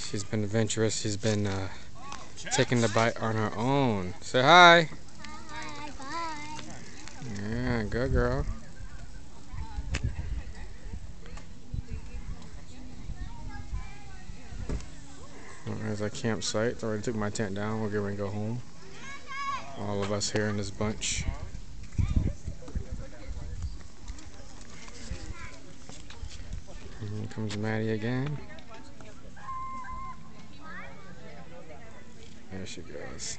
She's been adventurous. She's been taking the bite on her own. Say hi. Hi, bye. Yeah, good girl. There's a campsite. Already took my tent down. We're going to go home. All of us here in this bunch. And here comes Maddie again. There she goes.